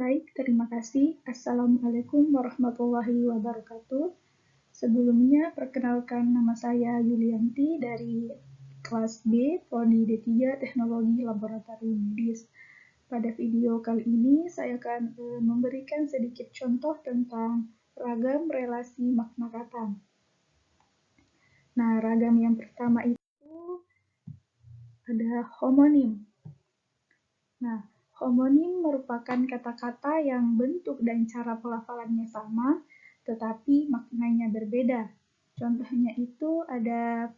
Baik, terima kasih. Assalamualaikum warahmatullahi wabarakatuh. Sebelumnya, perkenalkan nama saya Yulianti dari kelas B, Prodi D3 Teknologi Laboratorium Medis. Pada video kali ini, saya akan memberikan sedikit contoh tentang ragam relasi makna kata. Nah, ragam yang pertama itu ada homonim. Nah, homonim merupakan kata-kata yang bentuk dan cara pelafalannya sama, tetapi maknanya berbeda. Contohnya itu ada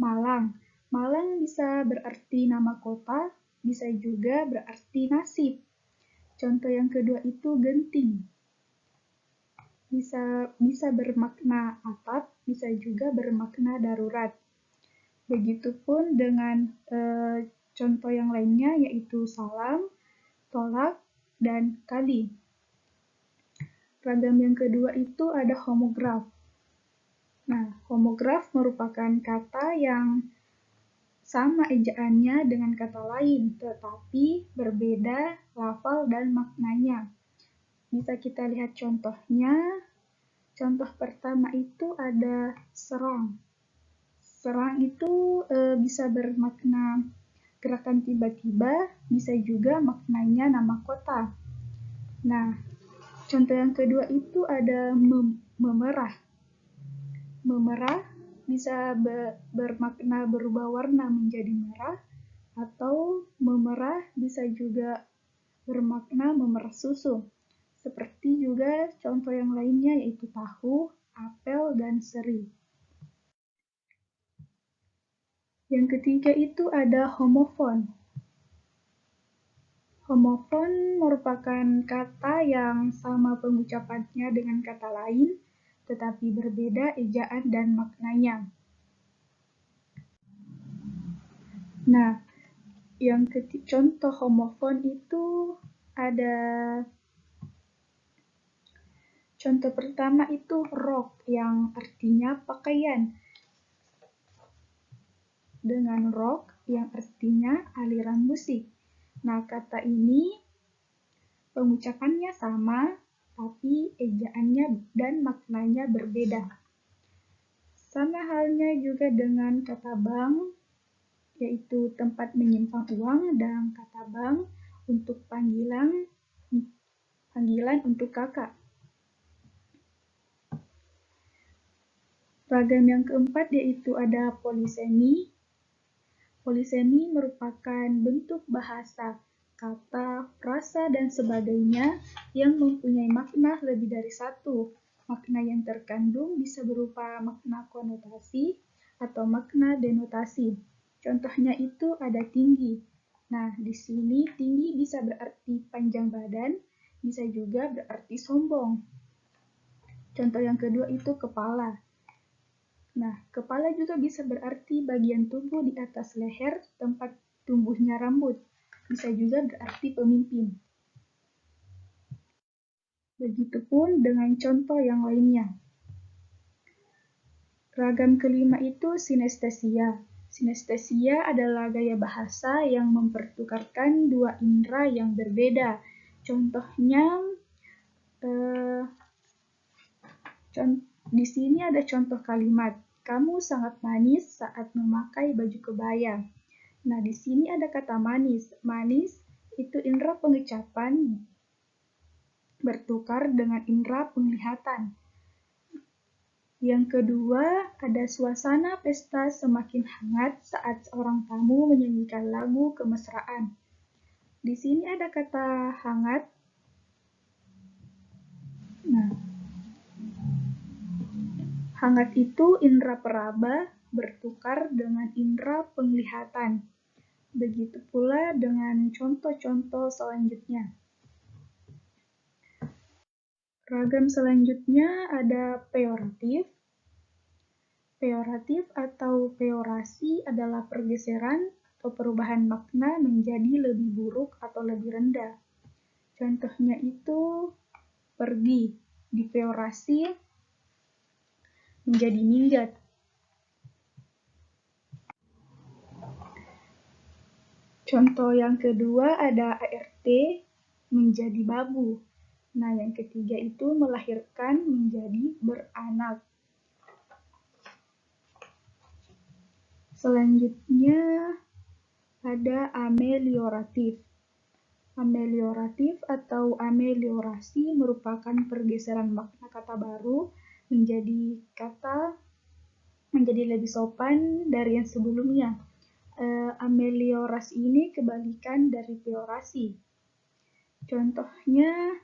Malang. Malang bisa berarti nama kota, bisa juga berarti nasib. Contoh yang kedua itu genting. Bisa bermakna atap, bisa juga bermakna darurat. Begitupun dengan contoh yang lainnya yaitu salam, tolak, dan kali. Ragam yang kedua itu ada homograf. Nah, homograf merupakan kata yang sama ejaannya dengan kata lain, tetapi berbeda lafal dan maknanya. Bisa kita lihat contohnya. Contoh pertama itu ada serang. Serang itu bisa bermakna gerakan tiba-tiba, bisa juga maknanya nama kota. Nah, contoh yang kedua itu ada memerah. Memerah bisa bermakna berubah warna menjadi merah, atau memerah bisa juga bermakna memerah susu. Seperti juga contoh yang lainnya yaitu tahu, apel, dan seri. Yang ketiga itu ada homofon. Homofon merupakan kata yang sama pengucapannya dengan kata lain, tetapi berbeda ejaan dan maknanya. Nah, contoh homofon itu ada contoh pertama itu rok yang artinya pakaian. Dengan rock yang artinya aliran musik. Nah, kata ini pengucapannya sama, tapi ejaannya dan maknanya berbeda. Sama halnya juga dengan kata bank, yaitu tempat menyimpan uang, dan kata bank untuk panggilan untuk kakak. Ragam yang keempat yaitu ada polisemi. Polisemi merupakan bentuk bahasa, kata, frasa, dan sebagainya yang mempunyai makna lebih dari satu. Makna yang terkandung bisa berupa makna konotasi atau makna denotasi. Contohnya itu ada tinggi. Nah, di sini tinggi bisa berarti panjang badan, bisa juga berarti sombong. Contoh yang kedua itu kepala. Nah, kepala juga bisa berarti bagian tubuh di atas leher tempat tumbuhnya rambut. Bisa juga berarti pemimpin. Begitupun dengan contoh yang lainnya. Ragam kelima itu sinestesia. Sinestesia adalah gaya bahasa yang mempertukarkan dua indera yang berbeda. Contohnya, di sini ada contoh kalimat. Kamu sangat manis saat memakai baju kebaya. Nah, di sini ada kata manis. Manis itu indera pengucapan bertukar dengan indera penglihatan. Yang kedua, ada suasana pesta semakin hangat saat seorang tamu menyanyikan lagu kemesraan. Di sini ada kata hangat. Nah, hangat itu indera peraba bertukar dengan indera penglihatan. Begitu pula dengan contoh-contoh selanjutnya. Ragam selanjutnya ada peoratif. Peoratif atau peorasi adalah pergeseran atau perubahan makna menjadi lebih buruk atau lebih rendah. Contohnya itu pergi, dipeorasi menjadi minggat. Contoh yang kedua ada ART. menjadi babu. Nah, yang ketiga itu melahirkan menjadi beranak. Selanjutnya ada amelioratif. Amelioratif atau ameliorasi merupakan pergeseran makna kata baru menjadi lebih sopan dari yang sebelumnya. Ameliorasi ini kebalikan dari peorasi. Contohnya,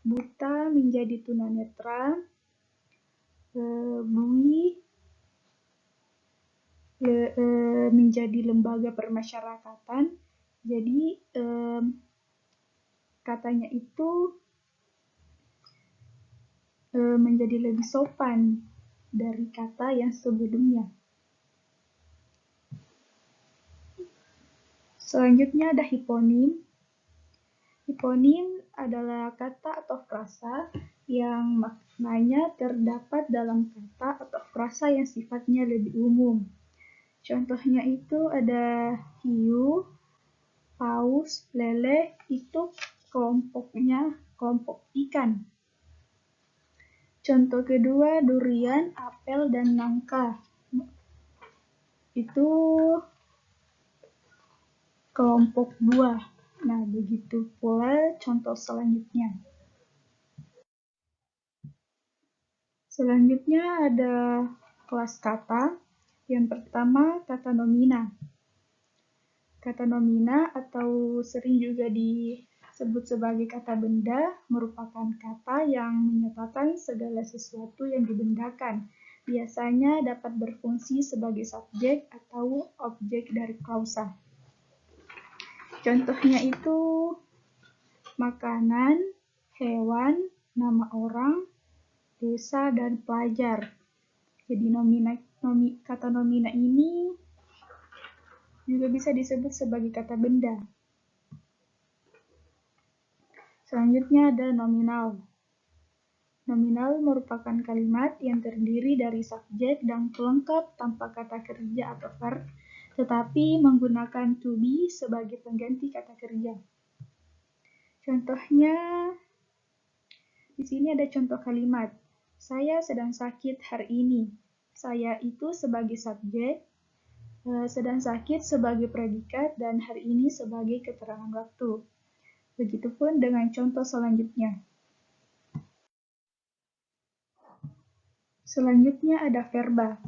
buta menjadi tunanetra, bui menjadi lembaga permasyarakatan. Jadi katanya itu menjadi lebih sopan dari kata yang sebelumnya. Selanjutnya ada hiponim. Hiponim adalah kata atau frasa yang maknanya terdapat dalam kata atau frasa yang sifatnya lebih umum. Contohnya itu ada hiu, paus, lele, itu kelompok ikan. Contoh kedua, durian, apel, dan nangka. Itu kelompok buah. Nah, begitu pula contoh selanjutnya. Selanjutnya ada kelas kata. Yang pertama, kata nomina. Kata nomina atau sering juga disebut sebagai kata benda merupakan kata yang menyatakan segala sesuatu yang dibendakan. Biasanya dapat berfungsi sebagai subjek atau objek dari klausa. Contohnya itu makanan, hewan, nama orang, desa, dan pelajar. Jadi kata nomina ini juga bisa disebut sebagai kata benda. Selanjutnya ada nominal. Nominal merupakan kalimat yang terdiri dari subjek dan pelengkap tanpa kata kerja atau verb, tetapi menggunakan to be sebagai pengganti kata kerja. Contohnya, di sini ada contoh kalimat. Saya sedang sakit hari ini. Saya itu sebagai subjek, sedang sakit sebagai predikat, dan hari ini sebagai keterangan waktu. Begitupun dengan contoh selanjutnya. Selanjutnya ada verba.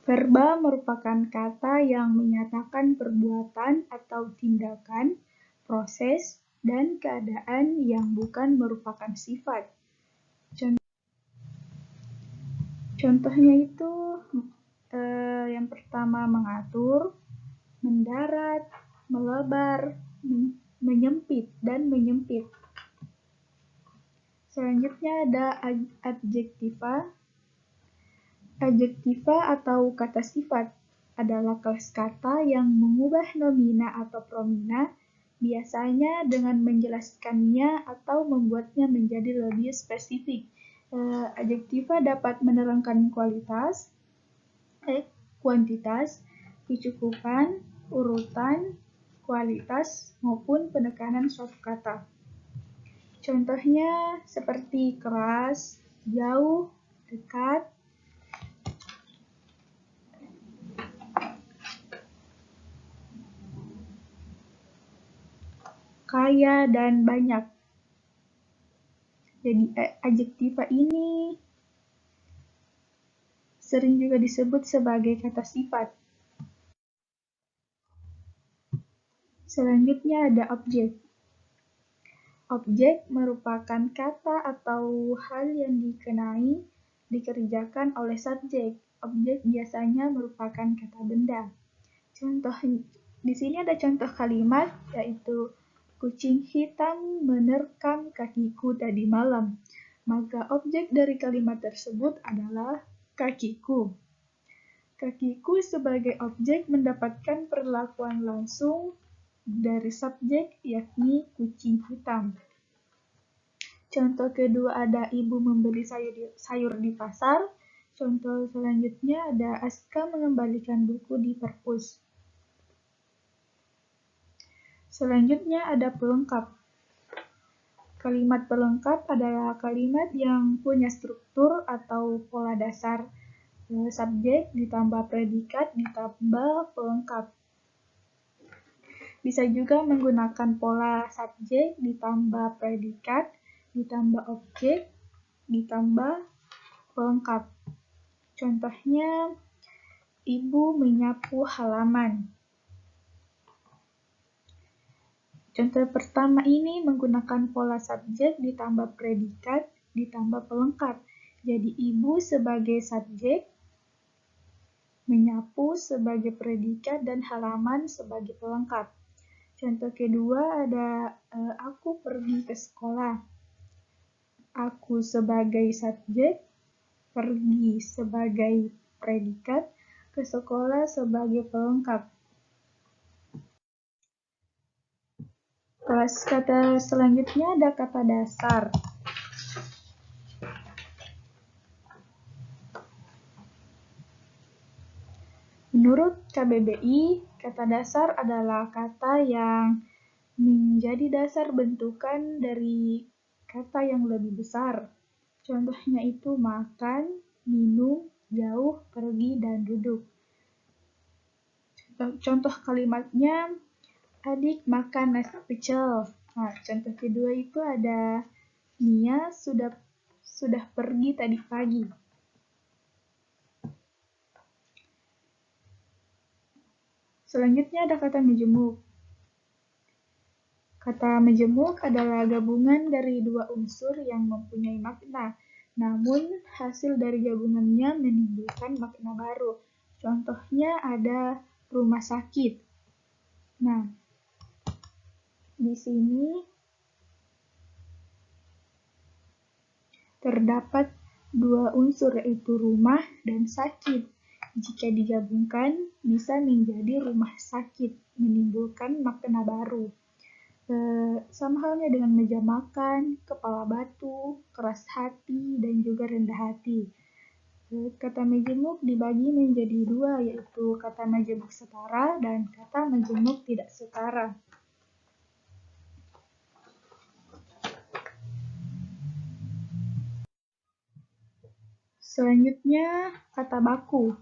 Verba merupakan kata yang menyatakan perbuatan atau tindakan, proses, dan keadaan yang bukan merupakan sifat. Contohnya itu yang pertama mengatur, mendarat, melebar, menyempit, dan menyempit. Selanjutnya ada adjektiva. Adjektiva atau kata sifat adalah kelas kata yang mengubah nomina atau promina, biasanya dengan menjelaskannya atau membuatnya menjadi lebih spesifik. Adjektiva dapat menerangkan kualitas, kuantitas, kecukupan, urutan, kualitas, maupun penekanan suatu kata. Contohnya seperti keras, jauh, dekat, kaya, dan banyak. Jadi adjektiva ini sering juga disebut sebagai kata sifat. Selanjutnya ada objek. Objek merupakan kata atau hal yang dikerjakan oleh subjek. Objek biasanya merupakan kata benda. Contoh di sini ada contoh kalimat, yaitu kucing hitam menerkam kakiku tadi malam. Maka objek dari kalimat tersebut adalah kakiku. Kakiku sebagai objek mendapatkan perlakuan langsung dari subjek, yakni kucing hitam. Contoh kedua ada ibu membeli sayur di pasar. Contoh selanjutnya ada Aska mengembalikan buku di perpus. Selanjutnya ada pelengkap. Kalimat pelengkap adalah kalimat yang punya struktur atau pola dasar subjek ditambah predikat ditambah pelengkap. Bisa juga menggunakan pola subjek ditambah predikat ditambah objek ditambah pelengkap. Contohnya, ibu menyapu halaman. Contoh pertama ini menggunakan pola subjek ditambah predikat ditambah pelengkap. Jadi ibu sebagai subjek, menyapu sebagai predikat, dan halaman sebagai pelengkap. Contoh kedua ada aku pergi ke sekolah. Aku sebagai subjek, pergi sebagai predikat, ke sekolah sebagai pelengkap. Kelas kata selanjutnya ada kata dasar. Menurut KBBI, kata dasar adalah kata yang menjadi dasar bentukan dari kata yang lebih besar. Contohnya itu makan, minum, jauh, pergi, dan duduk. Contoh kalimatnya, adik makan nasi pecel. Nah, contoh kedua itu ada Nia sudah pergi tadi pagi. Selanjutnya ada kata majemuk. Kata majemuk adalah gabungan dari dua unsur yang mempunyai makna, namun hasil dari gabungannya menimbulkan makna baru. Contohnya ada rumah sakit. Nah, di sini terdapat dua unsur yaitu rumah dan sakit. Jika digabungkan bisa menjadi rumah sakit, menimbulkan makna baru. Sama halnya dengan meja makan, kepala batu, keras hati, dan juga rendah hati. Kata majemuk dibagi menjadi dua, yaitu kata majemuk setara dan kata majemuk tidak setara. Selanjutnya, kata baku.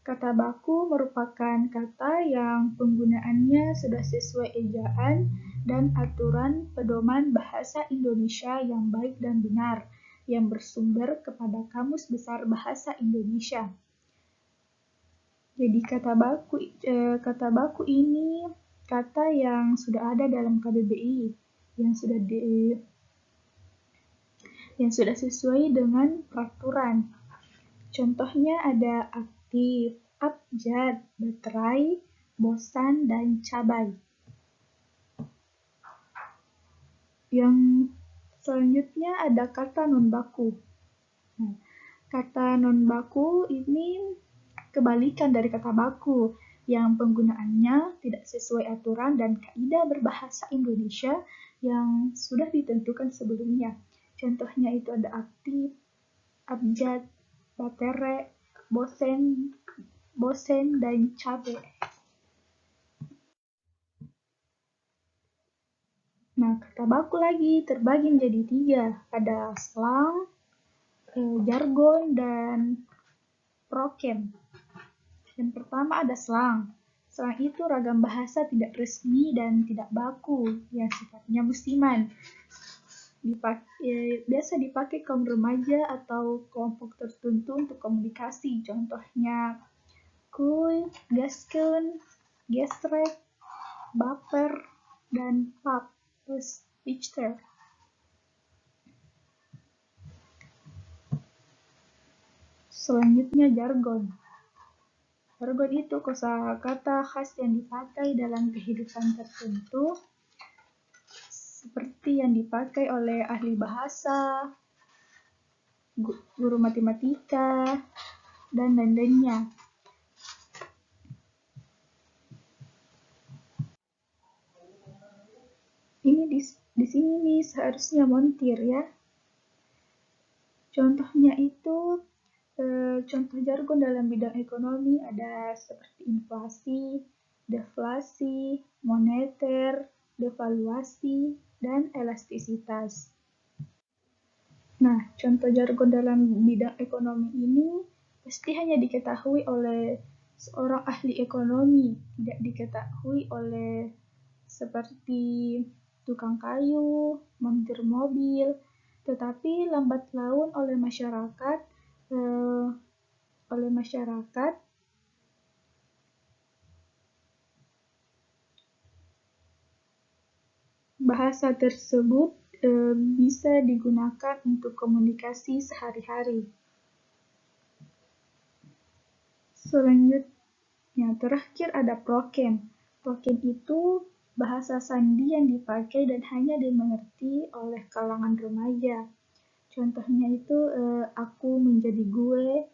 Kata baku merupakan kata yang penggunaannya sudah sesuai ejaan dan aturan pedoman bahasa Indonesia yang baik dan benar, yang bersumber kepada Kamus Besar Bahasa Indonesia. Jadi kata baku ini kata yang sudah ada dalam KBBI, yang sudah sesuai dengan peraturan. Contohnya ada aktif, abjad, baterai, bosan, dan cabai. Yang selanjutnya ada kata non-baku. Nah, kata non-baku ini kebalikan dari kata baku, yang penggunaannya tidak sesuai aturan dan kaidah berbahasa Indonesia yang sudah ditentukan sebelumnya. Contohnya itu ada aktif, abjad, baterai, bosen, dan cabai. Nah, kata baku lagi terbagi menjadi 3. Ada slang, jargon, dan prokem. Yang pertama ada slang. Slang itu ragam bahasa tidak resmi dan tidak baku yang sifatnya musiman. Biasa dipakai kaum remaja atau kelompok tertentu untuk komunikasi. Contohnya kuy, gaskeun, gesrek, baper, dan pap, Richter. Selanjutnya jargon. Jargon itu kosakata khas yang dipakai dalam kehidupan tertentu, seperti yang dipakai oleh ahli bahasa, guru matematika, dan lain-lainnya. Ini di sini nih seharusnya montir ya. Contohnya itu, contoh jargon dalam bidang ekonomi ada seperti inflasi, deflasi, moneter, devaluasi, dan elastisitas. Nah, contoh jargon dalam bidang ekonomi ini pasti hanya diketahui oleh seorang ahli ekonomi, tidak diketahui oleh seperti tukang kayu, montir mobil, tetapi lambat laun oleh masyarakat bahasa tersebut bisa digunakan untuk komunikasi sehari-hari. Selanjutnya, terakhir ada prokem. Prokem itu bahasa sandi yang dipakai dan hanya dimengerti oleh kalangan remaja. Contohnya itu aku menjadi gue,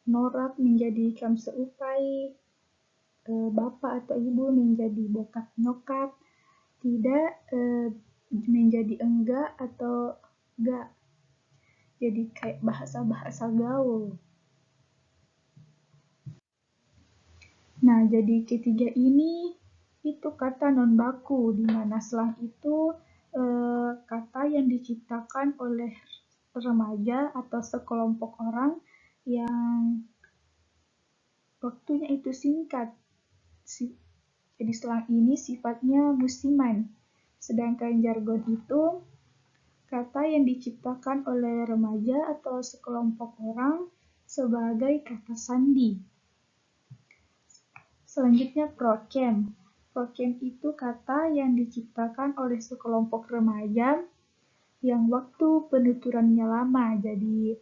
norak menjadi kamseupai, bapak atau ibu menjadi bokap nyokap, tidak menjadi enggak atau enggak. Jadi kayak bahasa-bahasa gaul. Nah, jadi ketiga ini itu kata non baku, di mana slang itu kata yang diciptakan oleh remaja atau sekelompok orang yang waktunya itu singkat. Jadi slang ini sifatnya musiman. Sedangkan jargon itu kata yang diciptakan oleh remaja atau sekelompok orang sebagai kata sandi. Selanjutnya prokem. Prokem itu kata yang diciptakan oleh sekelompok remaja yang waktu penuturannya lama. Jadi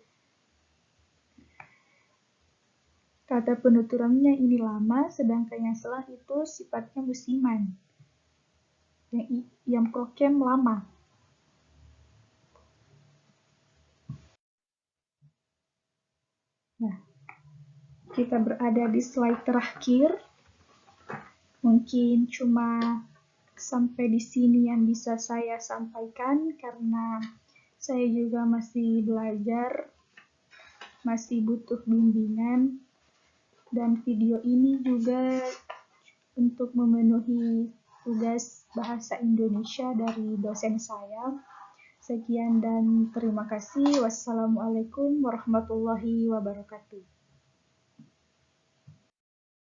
kata penuturannya ini lama, sedangkan yang slang itu sifatnya musiman. Yang prokem lama. Nah, kita berada di slide terakhir. Mungkin cuma sampai di sini yang bisa saya sampaikan karena saya juga masih belajar, masih butuh bimbingan, dan video ini juga untuk memenuhi tugas bahasa Indonesia dari dosen saya. Sekian dan terima kasih. Wassalamualaikum warahmatullahi wabarakatuh.